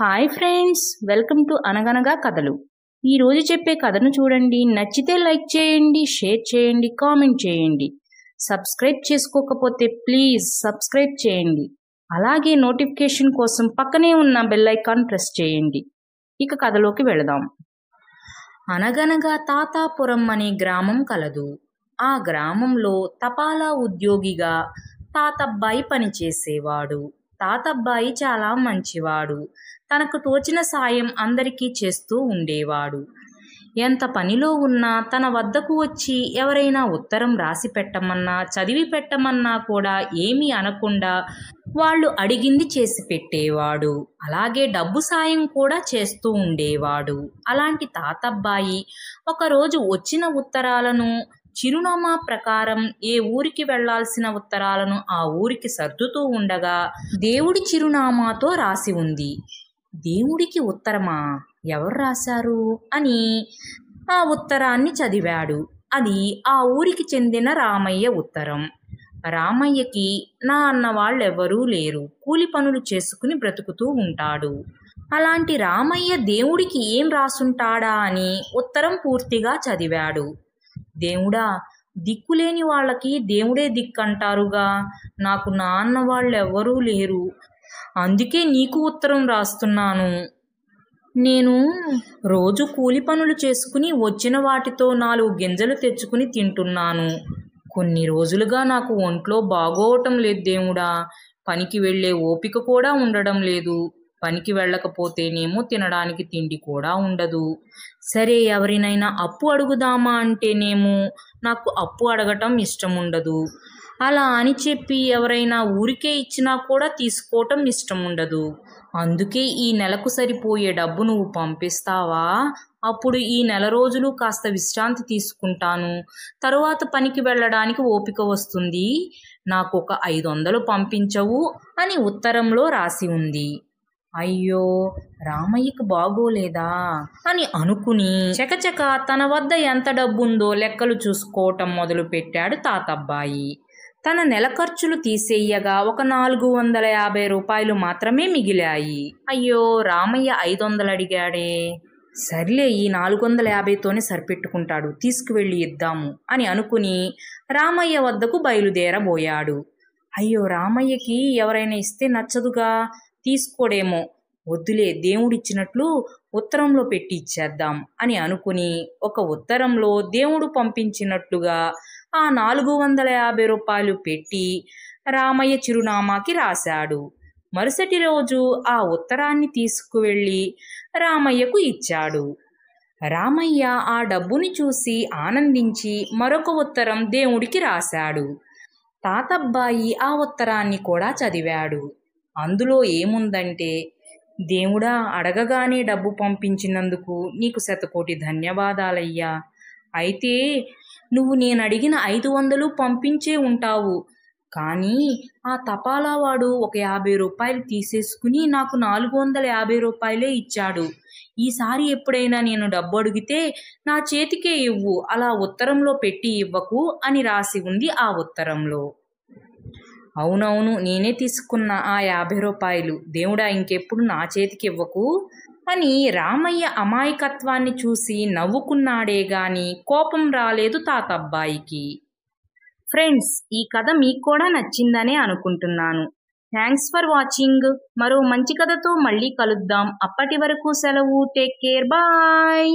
Hi friends, welcome to అనగనగా కథలు. ఈరోజు చెప్పే కథను చూడండి. నచ్చితే లైక్ చేయండి, షేర్ చేయండి, కామెంట్ చేయండి. సబ్స్క్రైబ్ చేసుకోకపోతే ప్లీజ్ సబ్స్క్రైబ్ చేయండి. అలాగే నోటిఫికేషన్ కోసం పక్కనే ఉన్న బెల్ ఐకాన్ ప్రెస్ చేయండి. ఇక కథలోకి వెళదాం. అనగనగా తాతాపురం అనే గ్రామం కలదు. ఆ గ్రామంలో తపాలా ఉద్యోగిగా తాతబ్బాయి పనిచేసేవాడు. తాతబ్బాయి చాలా మంచివాడు. తనకు తోచిన సాయం అందరికీ చేస్తూ ఉండేవాడు. ఎంత పనిలో ఉన్నా తన వద్దకు వచ్చి ఎవరైనా ఉత్తరం రాసి పెట్టమన్నా, చదివి పెట్టమన్నా కూడా ఏమీ అనకుండా వాళ్ళు అడిగింది చేసి పెట్టేవాడు. అలాగే డబ్బు సాయం కూడా చేస్తూ ఉండేవాడు. అలాంటి తాతబ్బాయి ఒకరోజు వచ్చిన ఉత్తరాలను చిరునామా ప్రకారం ఏ ఊరికి వెళ్లాల్సిన ఉత్తరాలను ఆ ఊరికి సర్దుతూ ఉండగా దేవుడి చిరునామాతో రాసి ఉంది. దేవుడికి ఉత్తరమా? ఎవరు రాశారు అని ఆ ఉత్తరాన్ని చదివాడు. అది ఆ ఊరికి చెందిన రామయ్య ఉత్తరం. రామయ్యకి నా అన్న వాళ్ళెవరూ లేరు. కూలి పనులు చేసుకుని బ్రతుకుతూ ఉంటాడు. అలాంటి రామయ్య దేవుడికి ఏం రాసుంటాడా అని ఉత్తరం పూర్తిగా చదివాడు. దేవుడా, దిక్కులేని వాళ్ళకి దేవుడే దిక్కంటారుగా. నాకు నాన్న వాళ్ళెవ్వరూ లేరు. అందుకే నీకు ఉత్తరం రాస్తున్నాను. నేను రోజు కూలి పనులు చేసుకుని వచ్చిన వాటితో 4 గింజలు తెచ్చుకుని తింటున్నాను. కొన్ని రోజులుగా నాకు ఒంట్లో బాగోవటం లేదు దేవుడా. పనికి వెళ్ళే ఓపిక కూడా ఉండడం లేదు. పనికి వెళ్ళకపోతేనేమో తినడానికి తిండి కూడా ఉండదు. సరే, ఎవరినైనా అప్పు అడుగుదామా అంటేనేమో నాకు అప్పు అడగటం ఇష్టం ఉండదు. అలా అని చెప్పి ఎవరైనా ఊరికే ఇచ్చినా కూడా తీసుకోవటం ఇష్టం ఉండదు. అందుకే ఈ నెలకు సరిపోయే డబ్బు నువ్వు పంపిస్తావా? అప్పుడు ఈ నెల రోజులు కాస్త విశ్రాంతి తీసుకుంటాను. తరువాత పనికి వెళ్ళడానికి ఓపిక వస్తుంది. నాకు ఒక 500 పంపించవు అని ఉత్తరంలో రాసి ఉంది. అయ్యో, రామయ్యకు బాగోలేదా అని అనుకుని చకచక తన వద్ద ఎంత డబ్బుందో లెక్కలు చూసుకోవటం మొదలుపెట్టాడు తాతబ్బాయి. తన నెల ఖర్చులు తీసేయగా ఒక 450 రూపాయలు మాత్రమే మిగిలాయి. అయ్యో, రామయ్య 500 అడిగాడే. సర్లే, ఈ 450తోనే సరిపెట్టుకుంటాడు, తీసుకువెళ్ళి ఇద్దాము అని అనుకుని రామయ్య వద్దకు బయలుదేరబోయాడు. అయ్యో, రామయ్యకి ఎవరైనా ఇస్తే నచ్చదుగా, తీసుకోడేమో. వద్దులే, దేవుడిచ్చినట్లు ఉత్తరంలో పెట్టి ఇచ్చేద్దాం అని అనుకుని ఒక ఉత్తరంలో దేవుడు పంపించినట్లుగా ఆ 450 రూపాయలు పెట్టి రామయ్య చిరునామాకి రాశాడు. మరుసటి రోజు ఆ ఉత్తరాన్ని తీసుకువెళ్ళి రామయ్యకు ఇచ్చాడు. రామయ్య ఆ డబ్బుని చూసి ఆనందించి మరొక ఉత్తరం దేవుడికి రాశాడు. తాతబ్బాయి ఆ ఉత్తరాన్ని కూడా చదివాడు. అందులో ఏముందంటే, దేవుడా, అడగగానే డబ్బు పంపించినందుకు నీకు శతకోటి ధన్యవాదాలయ్యా. అయితే నువ్వు నేను అడిగిన 500 పంపించే ఉంటావు. కానీ ఆ తపాలావాడు ఒక 50 రూపాయలు తీసేసుకుని నాకు 450 రూపాయలే ఇచ్చాడు. ఈసారి ఎప్పుడైనా నేను డబ్బు అడిగితే నా చేతికే ఇవ్వు, అలా ఉత్తరంలో పెట్టి ఇవ్వకు అని రాసి ఉంది ఆ ఉత్తరంలో. అవునవును, నేనే తీసుకున్న ఆ 50 రూపాయలు. దేవుడా, ఇంకెప్పుడు నా చేతికి ఇవ్వకు అని రామయ్య అమాయకత్వాన్ని చూసి నవ్వుకున్నాడే గాని కోపం రాలేదు తాతబ్బాయికి. ఫ్రెండ్స్, ఈ కథ మీకు కూడా నచ్చిందనే అనుకుంటున్నాను. Thanks for watching. మరో మంచి కథతో మళ్ళీ కలుద్దాం. అప్పటి వరకు సెలవు. Take care. బాయ్.